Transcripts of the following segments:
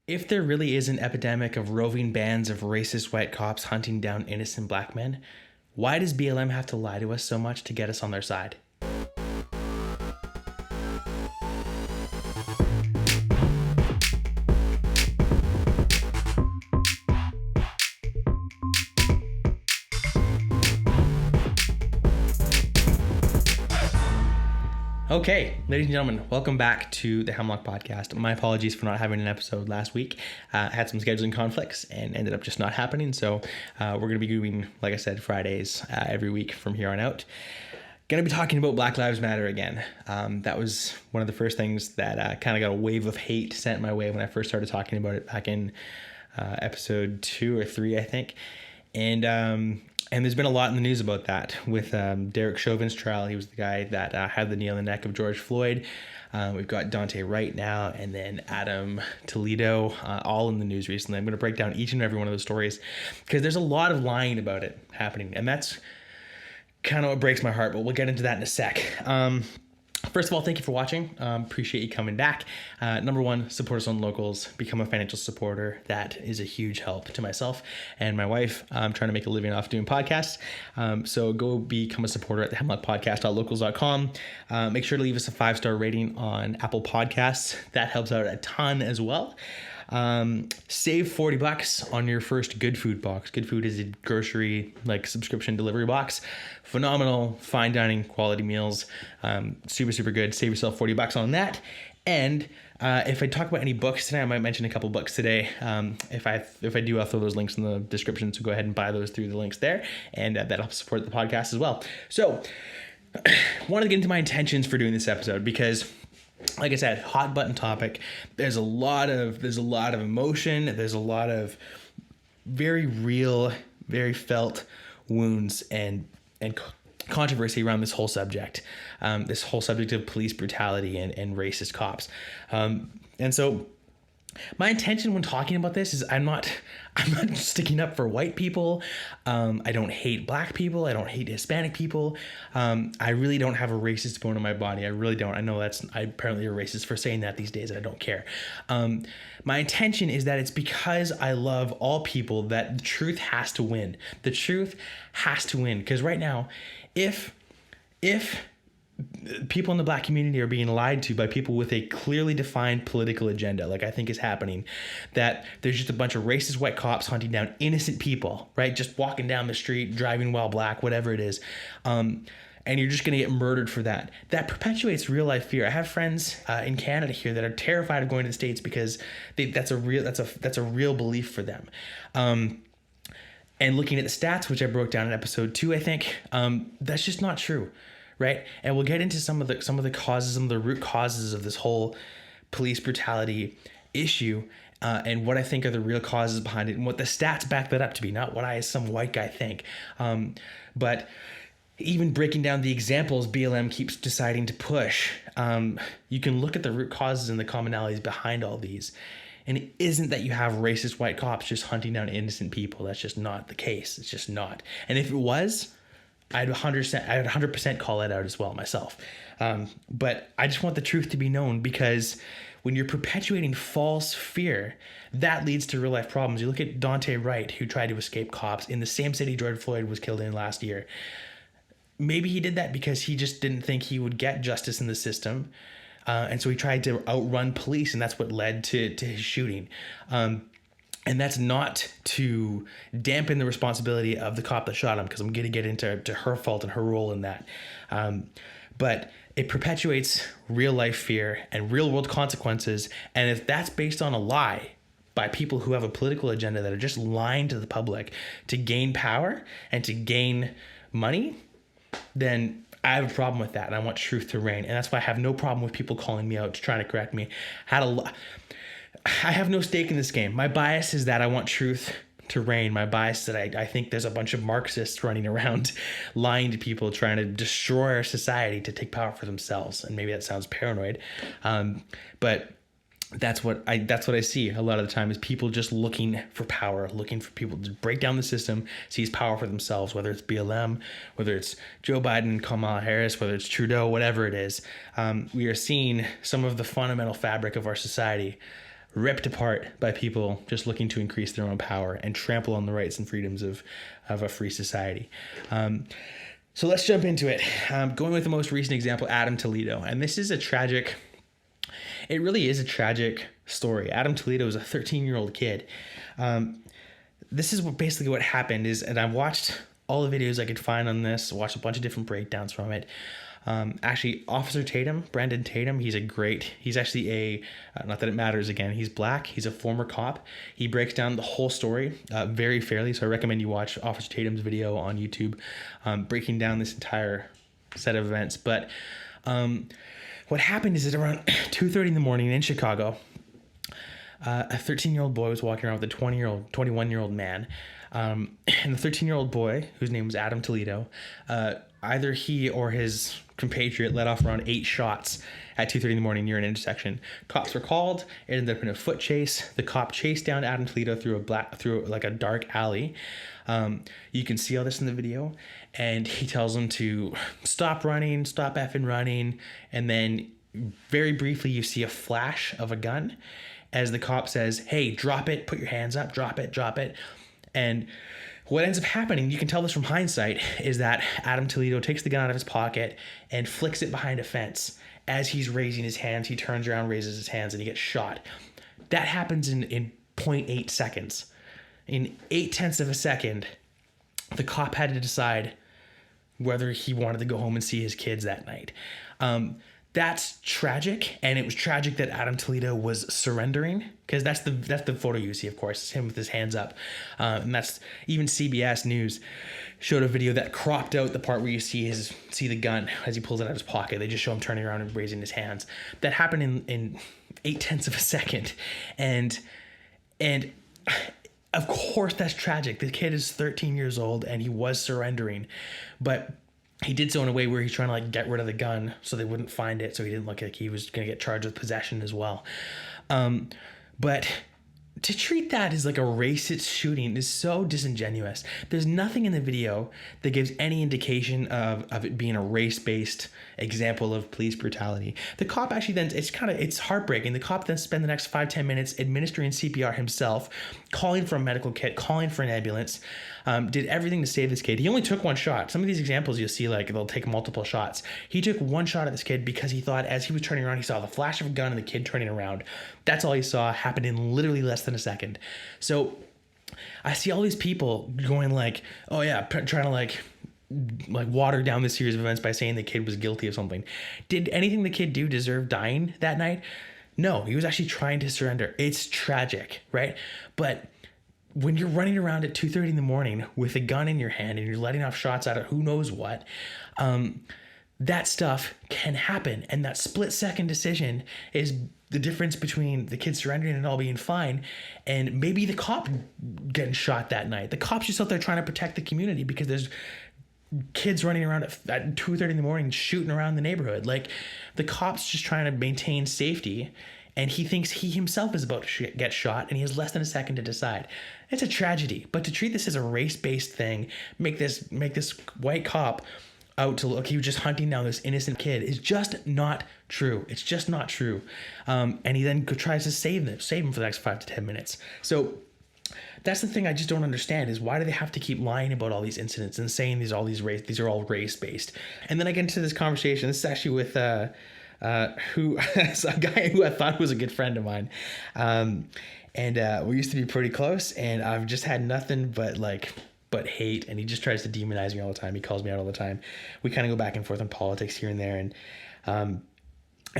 If there really is an epidemic of roving bands of racist white cops hunting down innocent black men, why does BLM have to lie to us so much to get us on their side? Okay, ladies and gentlemen, welcome back to the Hemlock Podcast. My apologies for not having an episode last week. I had some scheduling conflicts and ended up just not happening. So we're going to be doing, like I said, Fridays every week from here on out. Going to be talking about Black Lives Matter again. That was one of the first things that kind of got a wave of hate sent my way when I first started talking about it back in episode 2 or 3, I think. And there's been a lot in the news about that with Derek Chauvin's trial. He was the guy that had the knee on the neck of George Floyd. We've got Daunte Wright now, and then Adam Toledo, all in the news recently. I'm going to break down each and every one of those stories because there's a lot of lying about it happening. And that's kind of what breaks my heart, but we'll get into that in a sec. First of all, thank you for watching. Appreciate you coming back. Number one, support us on locals. Become a financial supporter. That is a huge help to myself and my wife. I'm trying to make a living off doing podcasts. So go become a supporter at the hemlockpodcast.locals.com. Make sure to leave us a 5-star rating on Apple Podcasts. That helps out a ton as well. Save $40 on your first Good Food box. Good Food is a grocery subscription delivery box. Phenomenal, fine dining, quality meals. Super good. Save yourself $40 on that. And if I talk about any books today, I might mention a couple books today. If I do, I'll throw those links in the description. So go ahead and buy those through the links there, and that helps support the podcast as well. So, wanted to get into my intentions for doing this episode because, like I said, hot button topic. There's a lot of emotion. There's a lot of very real, very felt wounds and controversy around this whole subject. This whole subject of police brutality and racist cops. And so my intention when talking about this is I'm not sticking up for white people. I don't hate black people. I don't hate Hispanic people. I really don't have a racist bone in my body. I really don't. I know I'm apparently a racist for saying that these days, and I don't care. My intention is that it's because I love all people that the truth has to win. The truth has to win. Because right now, if people in the black community are being lied to by people with a clearly defined political agenda, like I think is happening, that there's just a bunch of racist white cops hunting down innocent people, right? Just walking down the street, driving while black, whatever it is. And you're just going to get murdered for that. That perpetuates real life fear. I have friends in Canada here that are terrified of going to the States because that's a real belief for them. And looking at the stats, which I broke down in episode 2, I think, that's just not true. Right. And we'll get into some of the causes, some of the root causes of this whole police brutality issue, and what I think are the real causes behind it and what the stats back that up to be, not what I, as some white guy, think. But even breaking down the examples BLM keeps deciding to push, you can look at the root causes and the commonalities behind all these. And it isn't that you have racist white cops just hunting down innocent people. That's just not the case. It's just not. And if it was, I'd 100% call it out as well myself. But I just want the truth to be known, because when you're perpetuating false fear, that leads to real life problems. You look at Daunte Wright, who tried to escape cops in the same city George Floyd was killed in last year. Maybe he did that because he just didn't think he would get justice in the system. And so he tried to outrun police, and that's what led to his shooting. And that's not to dampen the responsibility of the cop that shot him, because I'm going to get into her fault and her role in that. But it perpetuates real life fear and real world consequences. And if that's based on a lie by people who have a political agenda that are just lying to the public to gain power and to gain money, then I have a problem with that. And I want truth to reign. And that's why I have no problem with people calling me out, trying to correct me. I have no stake in this game. My bias is that I want truth to reign. My bias is that I think there's a bunch of Marxists running around lying to people, trying to destroy our society to take power for themselves. And maybe that sounds paranoid, but that's what I see a lot of the time, is people just looking for power, looking for people to break down the system, seize power for themselves, whether it's BLM, whether it's Joe Biden, Kamala Harris, whether it's Trudeau, whatever it is. We are seeing some of the fundamental fabric of our society ripped apart by people just looking to increase their own power and trample on the rights and freedoms of a free society. So let's jump into it. Going with the most recent example, Adam Toledo. And this is it really is a tragic story. Adam Toledo is a 13-year-old kid. This is basically what happened and I watched all the videos I could find on this, watched a bunch of different breakdowns from it. Actually, Officer Brandon Tatum, he's actually not that it matters again, he's black, he's a former cop. He breaks down the whole story very fairly, so I recommend you watch Officer Tatum's video on YouTube, breaking down this entire set of events. But what happened is that around 2:30 in the morning in Chicago, a 13-year-old boy was walking around with a 21-year-old man. And the 13-year-old boy, whose name was Adam Toledo, either he or his compatriot let off around 8 shots at 2:30 in the morning near an intersection. Cops were called. It ended up in a foot chase. The cop chased down Adam Toledo through a dark alley. You can see all this in the video, and he tells him to stop effing running, and then very briefly you see a flash of a gun as the cop says, "Hey, drop it, put your hands up, drop it." And what ends up happening, you can tell this from hindsight, is that Adam Toledo takes the gun out of his pocket and flicks it behind a fence. As he's raising his hands, he turns around, raises his hands, and he gets shot. That happens in 0.8 seconds. In 0.8 of a second, the cop had to decide whether he wanted to go home and see his kids that night. That's tragic, and it was tragic that Adam Toledo was surrendering, because that's the photo you see, of course. It's him with his hands up, and that's even CBS News showed a video that cropped out the part where you see the gun as he pulls it out of his pocket. They just show him turning around and raising his hands. That happened in 0.8 of a second, and of course that's tragic. The kid is 13 years old and he was surrendering, but he did so in a way where he's trying to get rid of the gun so they wouldn't find it, so he didn't look like he was going to get charged with possession as well. But to treat that as like a racist shooting is so disingenuous. There's nothing in the video that gives any indication of it being a race-based example of police brutality. The cop actually then, it's heartbreaking. The cop then spent the next 5-10 minutes administering CPR himself, calling for a medical kit, calling for an ambulance, did everything to save this kid. He only took one shot. Some of these examples you'll see, they'll take multiple shots. He took one shot at this kid because he thought as he was turning around, he saw the flash of a gun and the kid turning around. That's all he saw. Happened in literally less than a second. So I see all these people going oh yeah, trying to water down this series of events by saying the kid was guilty of something. Did anything the kid do deserve dying that night? No, he was actually trying to surrender. It's tragic, right? But when you're running around at 2:30 in the morning with a gun in your hand and you're letting off shots out of who knows what, that stuff can happen. And that split-second decision is the difference between the kid surrendering and all being fine and maybe the cop getting shot that night. The cop's just out there trying to protect the community because there's kids running around at 2:30 in the morning shooting around the neighborhood. The cop's just trying to maintain safety, and he thinks he himself is about to get shot, and he has less than a second to decide. It's a tragedy. But to treat this as a race-based thing, make this white cop out to look he was just hunting down this innocent kid is just not true. It's just not true. And he then tries to save him for the next 5 to 10 minutes. So that's the thing I just don't understand is why do they have to keep lying about all these incidents and saying these are all race-based? And then I get into this conversation. This is actually with a guy who I thought was a good friend of mine. And we used to be pretty close, and I've just had nothing but hate, and he just tries to demonize me all the time. He calls me out all the time. We kind of go back and forth on politics here and there, and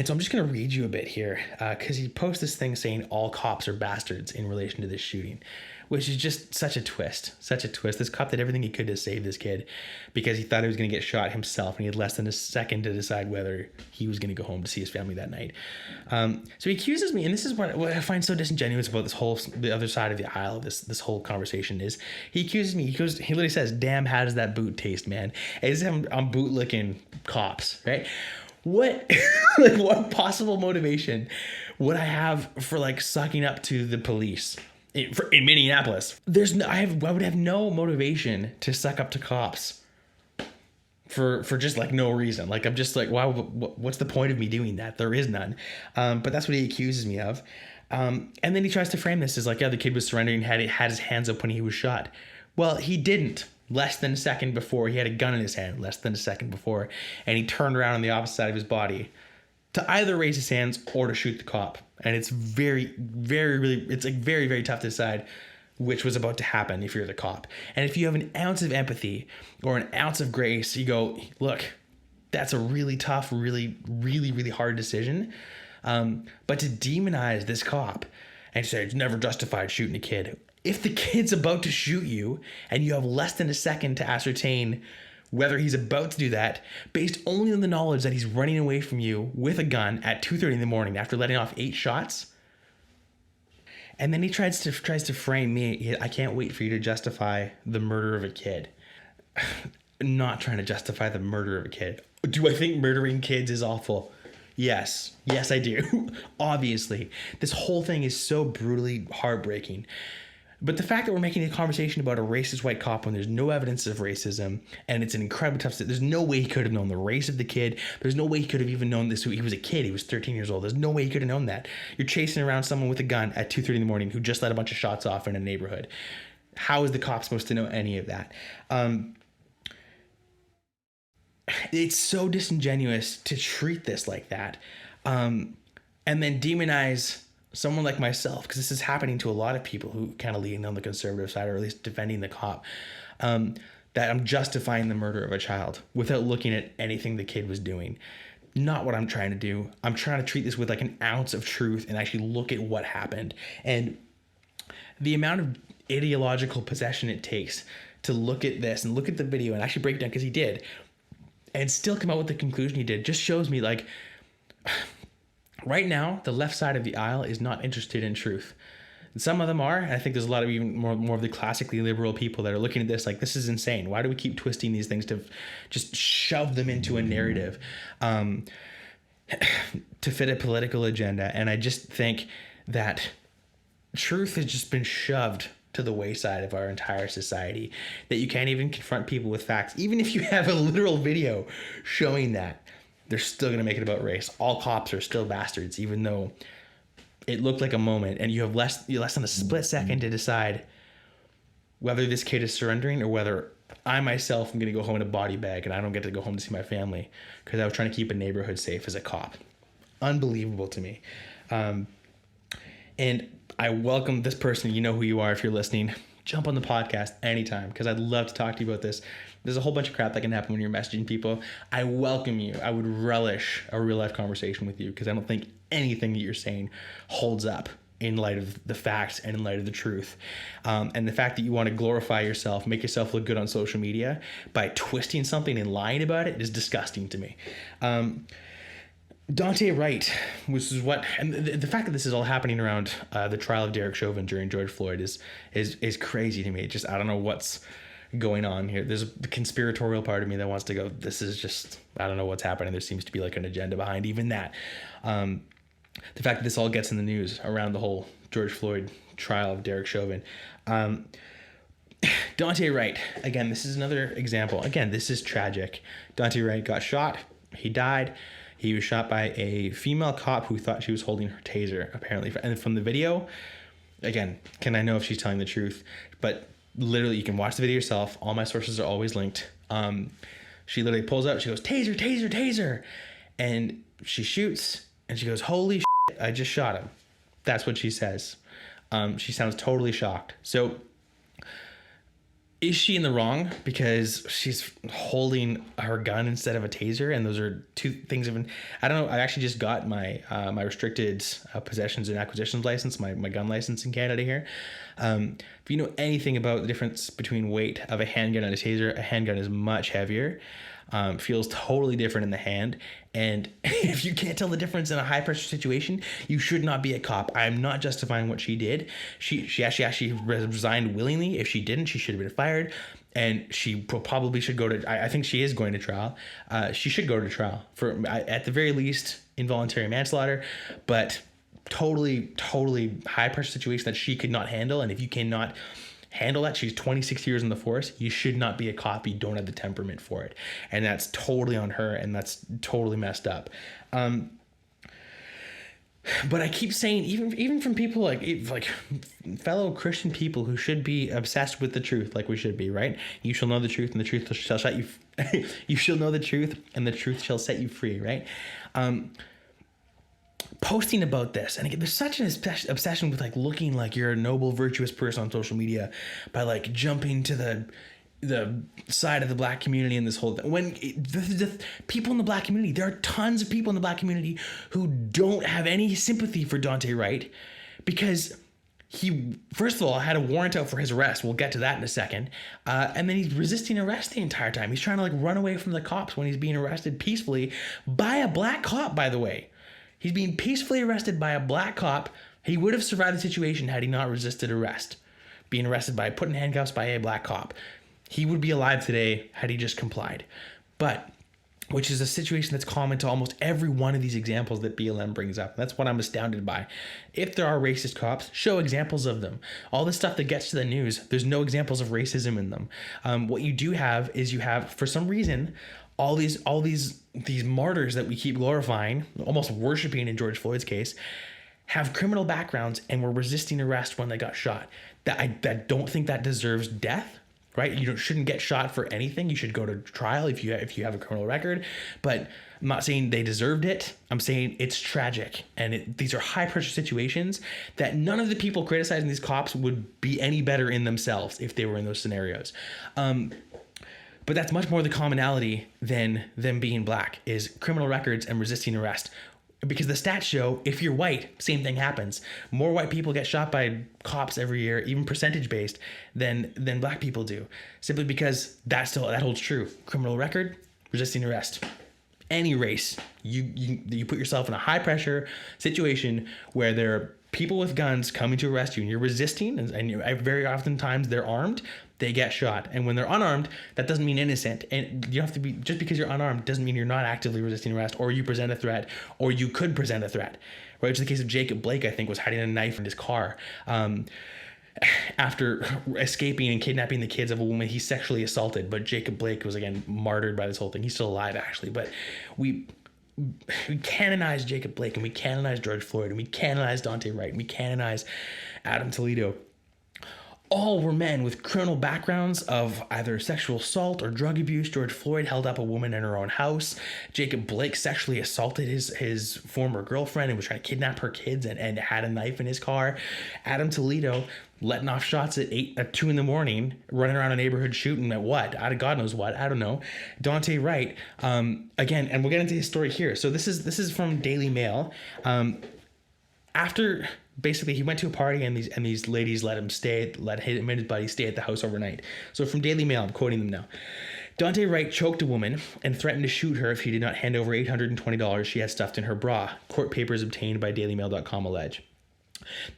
so I'm just going to read you a bit here because he posts this thing saying all cops are bastards in relation to this shooting, which is just such a twist. This cop did everything he could to save this kid because he thought he was going to get shot himself, and he had less than a second to decide whether he was going to go home to see his family that night. So he accuses me, and this is what I find so disingenuous about the other side of the aisle of this whole conversation is he accuses me. He literally says, "Damn, how does that boot taste, man?" As if I'm bootlicking cops, right? What what possible motivation would I have for sucking up to the police in Minneapolis? I would have no motivation to suck up to cops for just no reason. I'm just why? What's the point of me doing that? There is none. But that's what he accuses me of. And then he tries to frame this as like, yeah, the kid was surrendering, had his hands up when he was shot. Well, he didn't. Less than a second before, he had a gun in his hand, less than a second before, and he turned around on the opposite side of his body to either raise his hands or to shoot the cop. And it's very, very tough to decide which was about to happen if you're the cop. And if you have an ounce of empathy or an ounce of grace, you go, look, that's a really tough, really hard decision. But to demonize this cop and say it's never justified shooting a kid. If the kid's about to shoot you and you have less than a second to ascertain whether he's about to do that, based only on the knowledge that he's running away from you with a gun at 2:30 in the morning after letting off 8 shots, and then he tries to frame me, I can't wait for you to justify the murder of a kid. Not trying to justify the murder of a kid. Do I think murdering kids is awful? Yes, I do. Obviously, this whole thing is so brutally heartbreaking. But the fact that we're making a conversation about a racist white cop when there's no evidence of racism, and it's an incredibly tough, there's no way he could have known the race of the kid. There's no way he could have even known this. He was a kid. He was 13 years old. There's no way he could have known that. You're chasing around someone with a gun at 2:30 in the morning who just let a bunch of shots off in a neighborhood. How is the cop supposed to know any of that? It's so disingenuous to treat this like that, and then demonize someone like myself, because this is happening to a lot of people who kind of lean on the conservative side, or at least defending the cop, that I'm justifying the murder of a child without looking at anything the kid was doing. Not what I'm trying to do. I'm trying to treat this with like an ounce of truth and actually look at what happened. And the amount of ideological possession it takes to look at this and look at the video and actually break it down, because he did, and still come out with the conclusion he did, just shows me like, right now, the left side of the aisle is not interested in truth. And some of them are, and I think there's a lot of even more of the classically liberal people that are looking at this like, this is insane. Why do we keep twisting these things to just shove them into a narrative to fit a political agenda? And I just think that truth has just been shoved to the wayside of our entire society, that you can't even confront people with facts. Even if you have a literal video showing that, they're still going to make it about race. All cops are still bastards, even though it looked like a moment, and you have less than a split second to decide whether this kid is surrendering or whether I myself am going to go home in a body bag and I don't get to go home to see my family because I was trying to keep a neighborhood safe as a cop. Unbelievable to me. And I welcome this person. You know who you are if you're listening. Jump on the podcast anytime, because I'd love to talk to you about this. There's a whole bunch of crap that can happen when you're messaging people. I welcome you. I would relish a real life conversation with you, because I don't think anything that you're saying holds up in light of the facts and in light of the truth. And the fact that you want to glorify yourself, make yourself look good on social media by twisting something and lying about it is disgusting to me. Daunte Wright, which is what, and the fact that this is all happening around the trial of Derek Chauvin during George Floyd is crazy to me. It just, I don't know what's going on here. There's the conspiratorial part of me that wants to go, this is just, I don't know what's happening. There seems to be like an agenda behind even that. The fact that this all gets in the news around the whole George Floyd trial of Derek Chauvin. Daunte Wright, again, this is another example. Again, this is tragic. Daunte Wright got shot. He died. He was shot by a female cop who thought she was holding her taser, apparently. And from the video, again, can I know if she's telling the truth? But literally, you can watch the video yourself. All my sources are always linked. She literally pulls out, she goes, taser, taser, taser. And she shoots, and she goes, holy shit, I just shot him. That's what she says. She sounds totally shocked. So is she in the wrong because she's holding her gun instead of a taser? And those are two things of, I don't know. I actually just got my my restricted possessions and acquisitions license, my gun license in Canada here. If you know anything about the difference between weight of a handgun and a taser, a handgun is much heavier. Feels totally different in the hand. And if you can't tell the difference in a high pressure situation, you should not be a cop. I'm not justifying what she did. She actually resigned willingly. If she didn't, she should have been fired. And she probably should go to, I think she is going to trial. She should go to trial for, at the very least, involuntary manslaughter, but totally high pressure situation that she could not handle. And if you cannot handle that, she's 26 years in the force, you should not be a cop. You don't have the temperament for it, and that's totally on her, and that's totally messed up. But I keep saying, even from people like fellow Christian people who should be obsessed with the truth, like we should be, right? You shall know the truth, and the truth shall set you. You shall know the truth, and the truth shall set you free, right? Posting about this, and again, there's such an obsession with like looking like you're a noble, virtuous person on social media by like jumping to the side of the black community in this whole thing. When the people in the black community, there are tons of people in the black community who don't have any sympathy for Daunte Wright because he, first of all, had a warrant out for his arrest. We'll get to that in a second. And then he's resisting arrest the entire time. He's trying to like run away from the cops when he's being arrested peacefully by a black cop, by the way. He's being peacefully arrested by a black cop. He would have survived the situation had he not resisted arrest. Being arrested by, put in handcuffs by a black cop. He would be alive today had he just complied. But, which is a situation that's common to almost every one of these examples that BLM brings up. That's what I'm astounded by. If there are racist cops, show examples of them. All the stuff that gets to the news, there's no examples of racism in them. What you do have is you have, for some reason, all these martyrs that we keep glorifying, almost worshiping in George Floyd's case, have criminal backgrounds and were resisting arrest when they got shot. I don't think that deserves death. Right? You shouldn't get shot for anything. You should go to trial if you have a criminal record. But I'm not saying they deserved it. I'm saying it's tragic. And these are high pressure situations that none of the people criticizing these cops would be any better in themselves if they were in those scenarios. But that's much more the commonality than them being black, is criminal records and resisting arrest. Because the stats show, if you're white, same thing happens. More white people get shot by cops every year, even percentage based, than black people do. Simply because that holds true. Criminal record, resisting arrest. Any race, you put yourself in a high pressure situation where there are people with guns coming to arrest you, and you're resisting, and very oftentimes they're armed. They get shot. And when they're unarmed, that doesn't mean innocent. And you have to be, just because you're unarmed doesn't mean you're not actively resisting arrest, or you present a threat, or you could present a threat. Right? Which is the case of Jacob Blake, I think, was hiding a knife in his car. After escaping and kidnapping the kids of a woman he sexually assaulted. But Jacob Blake was, again, martyred by this whole thing. He's still alive, actually. But we canonize Jacob Blake, and we canonize George Floyd, and we canonize Daunte Wright, and we canonize Adam Toledo. All were men with criminal backgrounds of either sexual assault or drug abuse. George Floyd held up a woman in her own house. Jacob Blake sexually assaulted his former girlfriend and was trying to kidnap her kids and had a knife in his car. Adam Toledo letting off shots at 2 a.m, running around a neighborhood shooting at what? God knows what. I don't know. Daunte Wright, again, and we'll get into his story here. So this is from Daily Mail. After basically he went to a party and these ladies let him and his buddy stay at the house overnight. So from Daily Mail, I'm quoting them now. Daunte Wright choked a woman and threatened to shoot her if she did not hand over $820 she had stuffed in her bra. Court papers obtained by dailymail.com allege.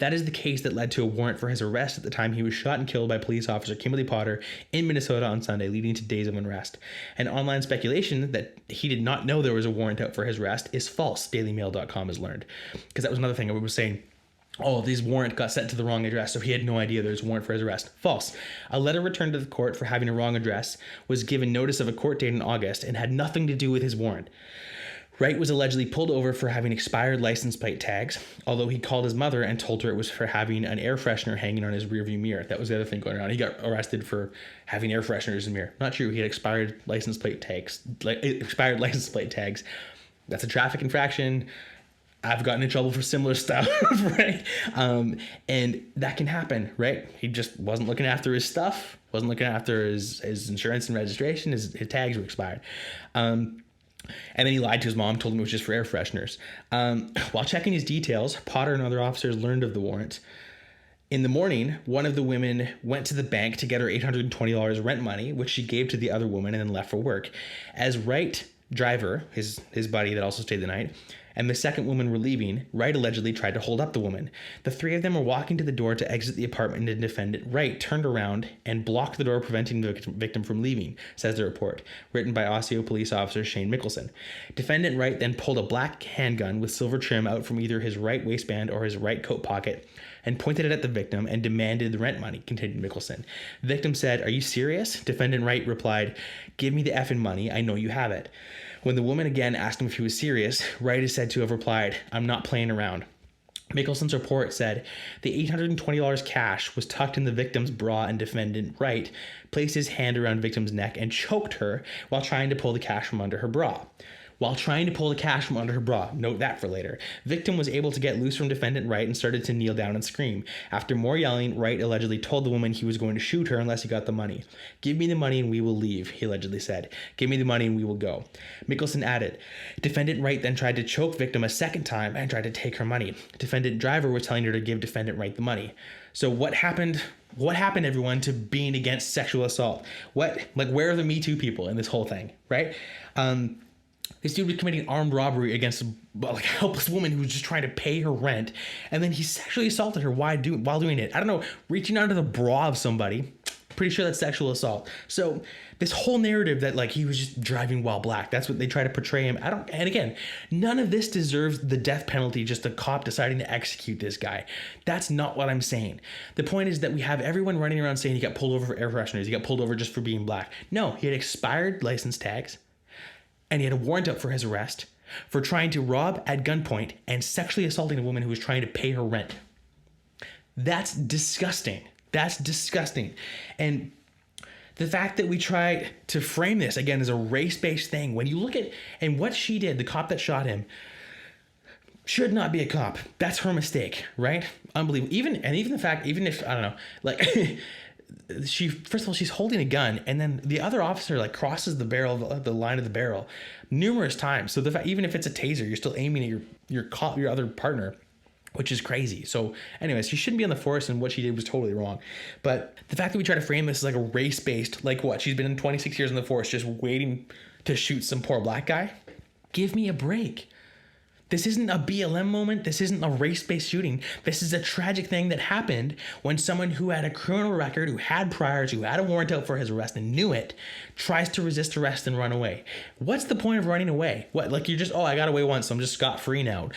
That is the case that led to a warrant for his arrest at the time he was shot and killed by police officer Kimberly Potter in Minnesota on Sunday, leading to days of unrest. An online speculation that he did not know there was a warrant out for his arrest is false, dailymail.com has learned. Because that was another thing I was saying. Oh, this warrant got sent to the wrong address, so he had no idea there was a warrant for his arrest. False. A letter returned to the court for having a wrong address was given notice of a court date in August and had nothing to do with his warrant. Wright was allegedly pulled over for having expired license plate tags, although he called his mother and told her it was for having an air freshener hanging on his rearview mirror. That was the other thing going on. He got arrested for having air fresheners in the mirror. Not true. He had expired license plate tags. That's a traffic infraction. I've gotten in trouble for similar stuff, right? And that can happen, right? He just wasn't looking after his stuff, wasn't looking after his insurance and registration. His tags were expired. And then he lied to his mom, told him it was just for air fresheners. While checking his details, Potter and other officers learned of the warrant. In the morning, one of the women went to the bank to get her $820 rent money, which she gave to the other woman and then left for work. As Wright, driver, his buddy that also stayed the night, and the second woman were leaving, Wright allegedly tried to hold up the woman. The three of them were walking to the door to exit the apartment, and defendant Wright turned around and blocked the door, preventing the victim from leaving, says the report, written by Osseo police officer Shane Mickelson. Defendant Wright then pulled a black handgun with silver trim out from either his right waistband or his right coat pocket and pointed it at the victim and demanded the rent money, continued Mickelson. The victim said, "Are you serious?" Defendant Wright replied, "Give me the effing money. I know you have it." When the woman again asked him if he was serious, Wright is said to have replied, "I'm not playing around." Mickelson's report said the $820 cash was tucked in the victim's bra, and defendant Wright placed his hand around victim's neck and choked her while trying to pull the cash from under her bra. Note that for later. Victim was able to get loose from defendant Wright and started to kneel down and scream. After more yelling, Wright allegedly told the woman he was going to shoot her unless he got the money. "Give me the money and we will leave," he allegedly said. "Give me the money and we will go." Mickelson added, defendant Wright then tried to choke victim a second time and tried to take her money. Defendant driver was telling her to give defendant Wright the money. So what happened, everyone, to being against sexual assault? Where are the Me Too people in this whole thing, right? This dude was committing armed robbery against a helpless woman who was just trying to pay her rent, and then he sexually assaulted her while doing it. I don't know, reaching under the bra of somebody. Pretty sure that's sexual assault. So this whole narrative that he was just driving while black, that's what they try to portray him. And again, none of this deserves the death penalty, just a cop deciding to execute this guy. That's not what I'm saying. The point is that we have everyone running around saying he got pulled over for air fresheners, he got pulled over just for being black. No, he had expired license tags, and he had a warrant out for his arrest for trying to rob at gunpoint and sexually assaulting a woman who was trying to pay her rent. That's disgusting. And the fact that we try to frame this, again, as a race-based thing, when you look at, and what she did, the cop that shot him, should not be a cop. That's her mistake, right? Unbelievable. Even if, I don't know, first of all, she's holding a gun, and then the other officer crosses the line of the barrel numerous times. So the fact, even if it's a taser, you're still aiming at your other partner, which is crazy. So anyways, she shouldn't be on the force, and what she did was totally wrong. But the fact that we try to frame this as a race-based, she's been in 26 years in the force just waiting to shoot some poor black guy. Give me a break. This isn't a BLM moment. This isn't a race-based shooting. This is a tragic thing that happened when someone who had a criminal record, who had priors, who had a warrant out for his arrest and knew it, tries to resist arrest and run away. What's the point of running away? You're just, I got away once, so I'm just scot-free now.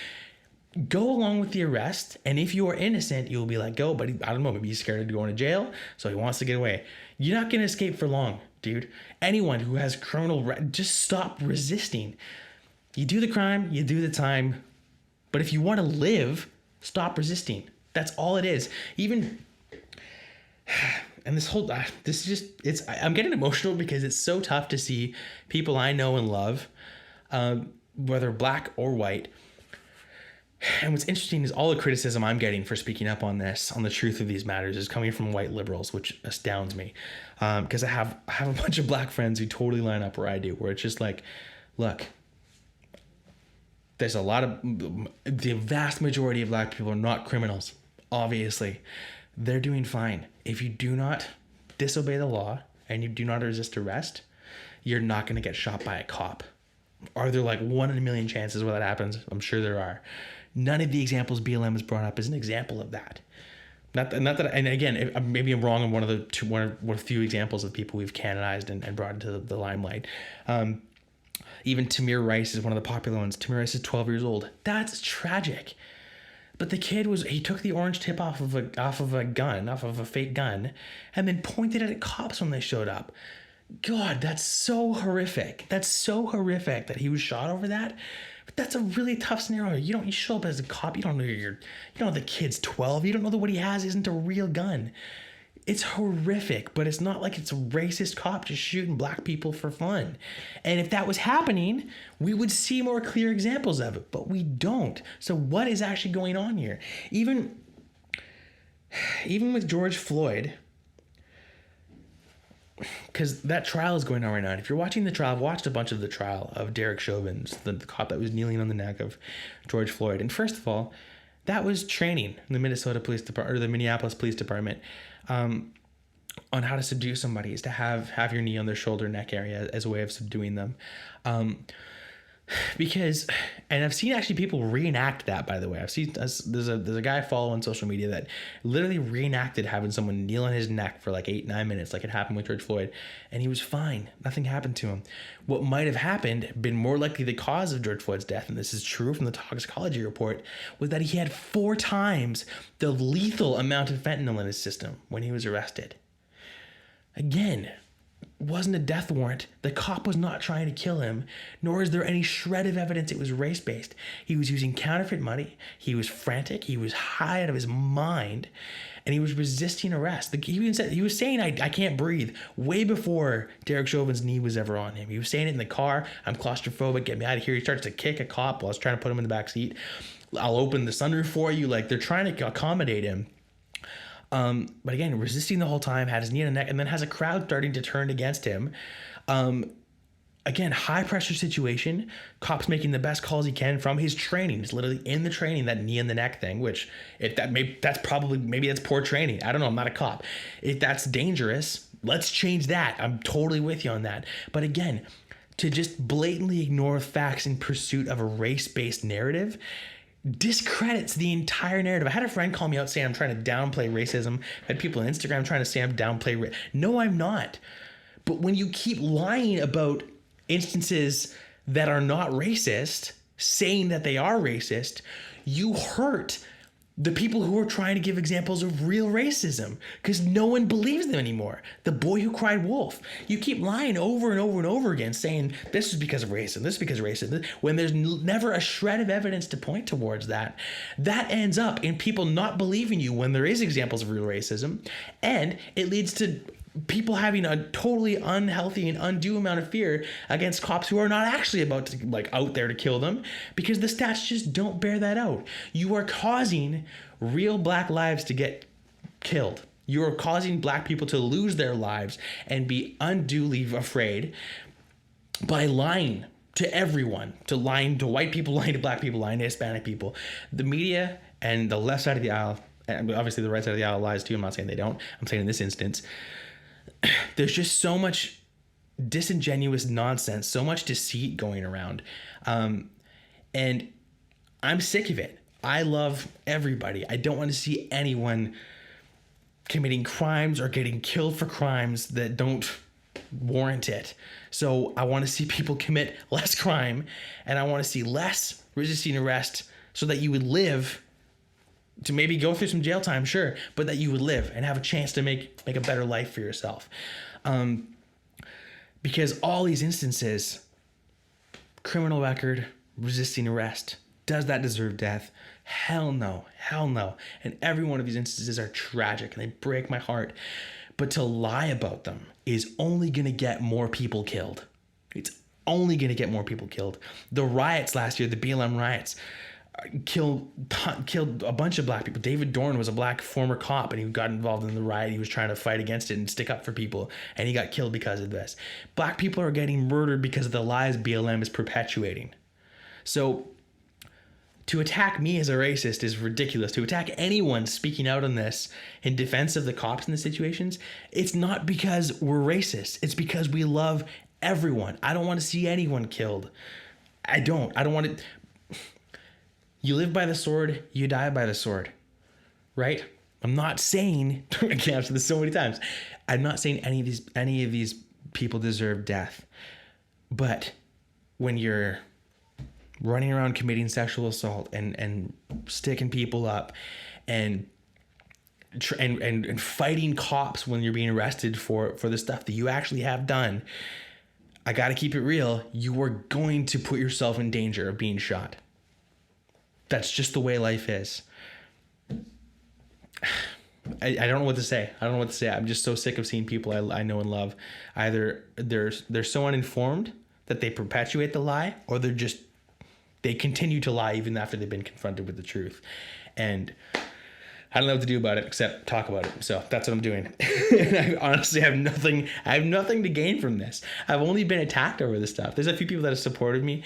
Go along with the arrest, and if you are innocent, you'll be go, but I don't know, maybe he's scared of going to jail, so he wants to get away. You're not going to escape for long, dude. Anyone who has just stop resisting. You do the crime, you do the time, but if you want to live, stop resisting. That's all it is. And I'm getting emotional because it's so tough to see people I know and love, whether black or white. And what's interesting is all the criticism I'm getting for speaking up on the truth of these matters, is coming from white liberals, which astounds me. Because I have a bunch of black friends who totally line up where I do, where it's just look, there's the vast majority of black people are not criminals. Obviously, they're doing fine. If you do not disobey the law and you do not resist arrest, you're not going to get shot by a cop. Are there 1 in a million chances where that happens? I'm sure there are. None of the examples BLM has brought up is an example of that. Not that, and again, maybe I'm wrong on one of the few examples of people we've canonized and brought into the limelight. Even Tamir Rice is one of the popular ones. Tamir Rice is 12 years old. That's tragic. But the kid he took the orange tip off of a fake gun, and then pointed it at cops when they showed up. God, that's so horrific. That's so horrific that he was shot over that. But that's a really tough scenario. You show up as a cop, you don't know the kid's 12. You don't know that what he has isn't a real gun. It's horrific, but it's not like it's a racist cop just shooting black people for fun. And if that was happening, we would see more clear examples of it, but we don't. So what is actually going on here? Even with George Floyd, because that trial is going on right now. And if you're watching the trial, I've watched a bunch of the trial of Derek Chauvin, the cop that was kneeling on the neck of George Floyd. And first of all, that was training in the Minnesota Police Department, or the Minneapolis Police Department, on how to subdue somebody, is to have your knee on their shoulder, neck area as a way of subduing them. Because, and I've seen actually people reenact that, by the way. There's a guy I follow on social media that literally reenacted having someone kneel on his neck for 8-9 minutes, like it happened with George Floyd, and he was fine. Nothing happened to him. What might have happened, been more likely the cause of George Floyd's death, and this is true from the toxicology report, was that he had 4 times the lethal amount of fentanyl in his system when he was arrested. Again, wasn't a death warrant. The cop was not trying to kill him, nor is there any shred of evidence it was race-based. He was using counterfeit money. He was frantic. He was high out of his mind, and he was resisting arrest. He was saying, I can't breathe, way before Derek Chauvin's knee was ever on him. He was saying it in the car. I'm claustrophobic. Get me out of here. He starts to kick a cop while I was trying to put him in the back seat. I'll open the sunroof for you. Like, they're trying to accommodate him. But again, resisting the whole time, had his knee on the neck, and then has a crowd starting to turn against him. Again, high pressure situation, cops making the best calls he can from his training. It's literally in the training, that knee in the neck thing, which maybe that's poor training. I don't know. I'm not a cop. If that's dangerous, let's change that. I'm totally with you on that. But again, to just blatantly ignore facts in pursuit of a race-based narrative discredits the entire narrative. I had a friend call me out saying I'm trying to downplay racism. I had people on Instagram trying to say I'm downplay. No, I'm not. But when you keep lying about instances that are not racist, saying that they are racist, you hurt the people who are trying to give examples of real racism, because no one believes them anymore. The boy who cried wolf. You keep lying over and over and over again, saying this is because of racism, this is because of racism, when there's never a shred of evidence to point towards that. That ends up in people not believing you when there is examples of real racism, and it leads to people having a totally unhealthy and undue amount of fear against cops who are not actually about to out there to kill them, because the stats just don't bear that out. You are causing real black lives to get killed. You are causing black people to lose their lives and be unduly afraid by lying to everyone, to lying to white people, lying to black people, lying to Hispanic people. The media and the left side of the aisle, and obviously the right side of the aisle lies too. I'm not saying they don't. I'm saying in this instance, there's just so much disingenuous nonsense, so much deceit going around. And I'm sick of it. I love everybody. I don't want to see anyone committing crimes or getting killed for crimes that don't warrant it. So I want to see people commit less crime, and I want to see less resisting arrest, so that you would live to maybe go through some jail time, sure, but that you would live and have a chance to make a better life for yourself. Because all these instances, criminal record, resisting arrest, does that deserve death? Hell no, hell no. And every one of these instances are tragic and they break my heart. But to lie about them is only going to get more people killed. It's only going to get more people killed. The riots last year, the BLM riots, killed a bunch of black people. David Dorn was a black former cop, and he got involved in the riot. He was trying to fight against it and stick up for people, and he got killed because of this. Black people are getting murdered because of the lies BLM is perpetuating. So to attack me as a racist is ridiculous. To attack anyone speaking out on this in defense of the cops in the situations, it's not because we're racist. It's because we love everyone. I don't want to see anyone killed. I don't want to. You live by the sword, you die by the sword, right? I'm not saying, I can't answer this so many times. I'm not saying any of these people deserve death. But when you're running around committing sexual assault and sticking people up and fighting cops when you're being arrested for the stuff that you actually have done, I got to keep it real. You are going to put yourself in danger of being shot. That's just the way life is. I don't know what to say. I'm just so sick of seeing people I know and love. Either they're so uninformed that they perpetuate the lie, or they continue to lie even after they've been confronted with the truth. And I don't know what to do about it except talk about it. So that's what I'm doing. And I honestly have nothing to gain from this. I've only been attacked over this stuff. There's a few people that have supported me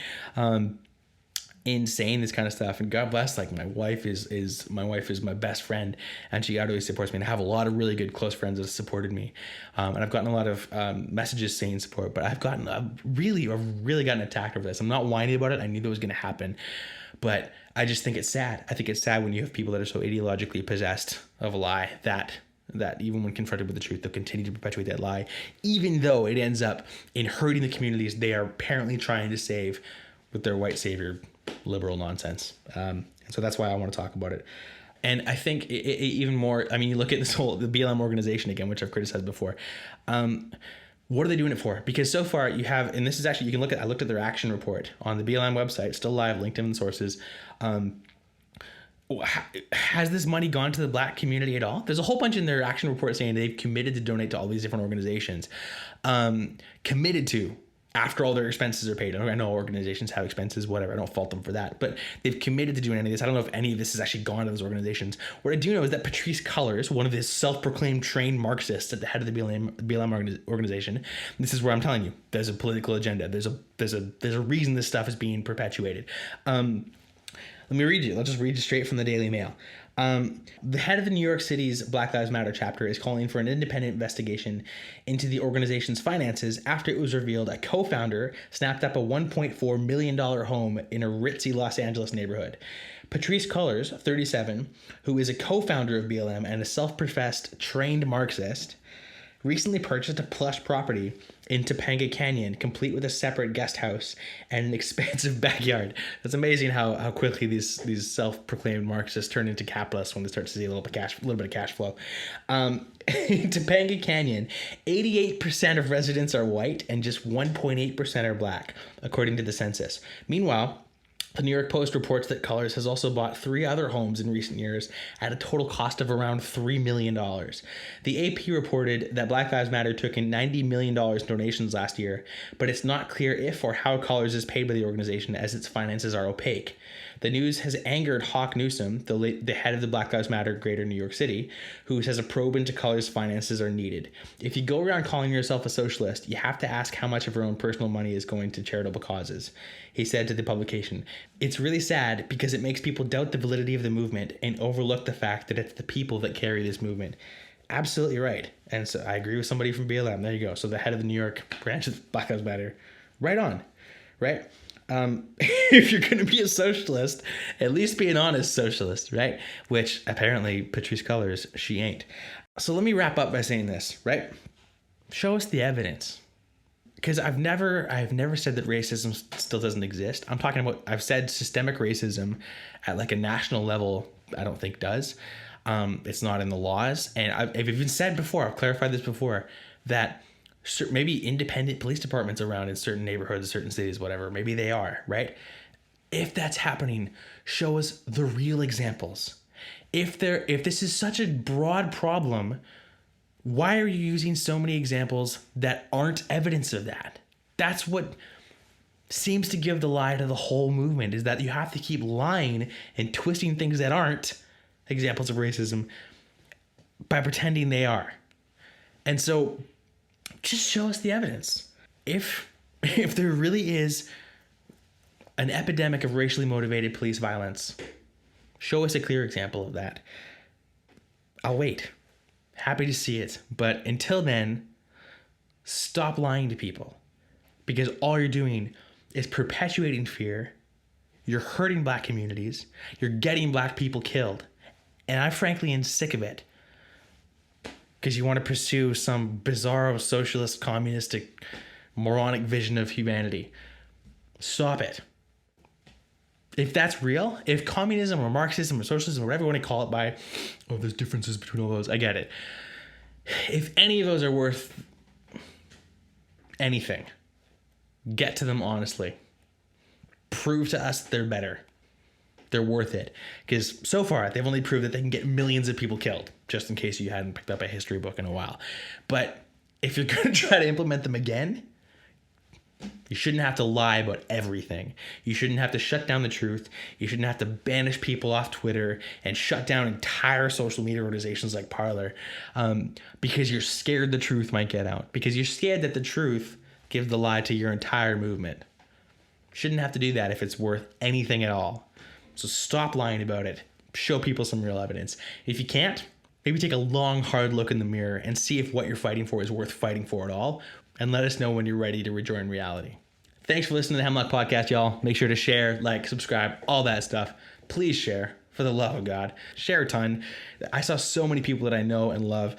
in saying this kind of stuff, and God bless, like my wife is my best friend, and she utterly supports me, and I have a lot of really good close friends that have supported me, and I've gotten a lot of messages saying support, but I've really gotten attacked over this. I'm not whining about it. I knew that was going to happen, but I just think it's sad. I think it's sad when you have people that are so ideologically possessed of a lie that even when confronted with the truth, they'll continue to perpetuate that lie, even though it ends up in hurting the communities they are apparently trying to save with their white savior liberal nonsense. So that's why I want to talk about it. And I think even more, I mean, you look at the BLM organization again, which I've criticized before. What are they doing it for? Because so far you have, and this is actually, I looked at their action report on the BLM website, still live, linked in the sources. Has this money gone to the Black community at all? There's a whole bunch in their action report saying they've committed to donate to all these different organizations. Committed to, after all their expenses are paid. I know organizations have expenses, whatever. I don't fault them for that. But they've committed to doing any of this. I don't know if any of this has actually gone to those organizations. What I do know is that Patrisse Cullors, one of the self-proclaimed trained Marxists at the head of the BLM organization, this is where I'm telling you, there's a political agenda. There's a reason this stuff is being perpetuated. Let me read you. I'll just read you straight from the Daily Mail. The head of the New York City's Black Lives Matter chapter is calling for an independent investigation into the organization's finances after it was revealed a co-founder snapped up a $1.4 million home in a ritzy Los Angeles neighborhood. Patrisse Cullors, 37, who is a co-founder of BLM and a self-professed trained Marxist, recently purchased a plush property in Topanga Canyon, complete with a separate guest house and an expansive backyard. It's amazing how quickly these self-proclaimed Marxists turn into capitalists when they start to see a little bit of cash flow. In Topanga Canyon, 88% of residents are white and just 1.8% are Black, according to the census. Meanwhile, the New York Post reports that Cullors has also bought 3 other homes in recent years at a total cost of around $3 million. The AP reported that Black Lives Matter took in $90 million in donations last year, but it's not clear if or how Cullors is paid by the organization, as its finances are opaque. The news has angered Hawk Newsom, the head of the Black Lives Matter Greater New York City, who says a probe into Cullors' finances are needed. If you go around calling yourself a socialist, you have to ask how much of your own personal money is going to charitable causes, he said to the publication. It's really sad because it makes people doubt the validity of the movement and overlook the fact that it's the people that carry this movement. Absolutely right. And so I agree with somebody from BLM. There you go. So the head of the New York branch of Black Lives Matter. Right on. Right? If you're going to be a socialist, at least be an honest socialist, right? Which apparently Patrisse Cullors, she ain't. So let me wrap up by saying this, right? Show us the evidence. Because I've never said that racism still doesn't exist. I'm talking about, I've said systemic racism at like a national level, I don't think does. It's not in the laws. And I've even said before, I've clarified this before, that maybe independent police departments around in certain neighborhoods, certain cities, whatever, maybe they are, right? If that's happening, show us the real examples. If this is such a broad problem, why are you using so many examples that aren't evidence of that? That's what seems to give the lie to the whole movement, is that you have to keep lying and twisting things that aren't examples of racism by pretending they are. And so just show us the evidence. If there really is an epidemic of racially motivated police violence, show us a clear example of that. I'll wait. Happy to see it. But until then, stop lying to people, because all you're doing is perpetuating fear. You're hurting Black communities. You're getting Black people killed. And I frankly am sick of it, because you want to pursue some bizarro socialist, communistic, moronic vision of humanity. Stop it. If that's real, if communism or Marxism or socialism or whatever you want to call it by, oh, there's differences between all those, I get it. If any of those are worth anything, get to them honestly. Prove to us they're better. They're worth it. Because so far, they've only proved that they can get millions of people killed, just in case you hadn't picked up a history book in a while. But if you're going to try to implement them again, you shouldn't have to lie about everything. You shouldn't have to shut down the truth. You shouldn't have to banish people off Twitter and shut down entire social media organizations like Parler, because you're scared the truth might get out. Because you're scared that the truth gives the lie to your entire movement. Shouldn't have to do that if it's worth anything at all. So stop lying about it. Show people some real evidence. If you can't, maybe take a long, hard look in the mirror and see if what you're fighting for is worth fighting for at all. And let us know when you're ready to rejoin reality. Thanks for listening to the Hemlock Podcast, y'all. Make sure to share, like, subscribe, all that stuff. Please share, for the love of God. Share a ton. I saw so many people that I know and love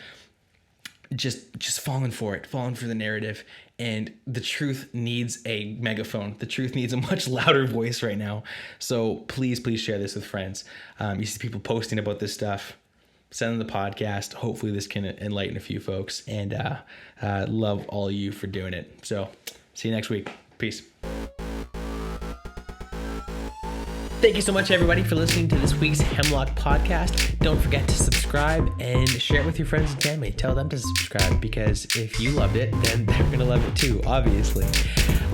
just falling for it, falling for the narrative. And the truth needs a megaphone. The truth needs a much louder voice right now. So please share this with friends. You see people posting about this stuff. send them the podcast. Hopefully this can enlighten a few folks, and love all of you for doing it. So see you next week. Peace. Thank you so much, everybody, for listening to this week's Hemlock Podcast. Don't forget to subscribe and share it with your friends and family. Tell them to subscribe, because if you loved it, then they're going to love it too, obviously.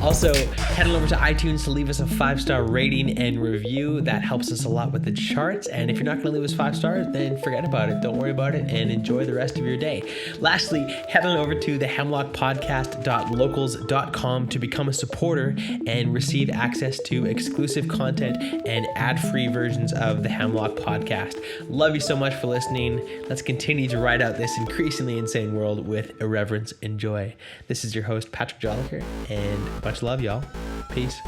Also, head on over to iTunes to leave us a 5-star rating and review. That helps us a lot with the charts. And if you're not going to leave us 5 stars, then forget about it. Don't worry about it and enjoy the rest of your day. Lastly, head on over to the hemlockpodcast.locals.com to become a supporter and receive access to exclusive content and ad-free versions of the Hemlock Podcast. Love you so much for listening. Let's continue to ride out this increasingly insane world with irreverence and joy. This is your host, Patrick Jolliker, and much love, y'all. Peace.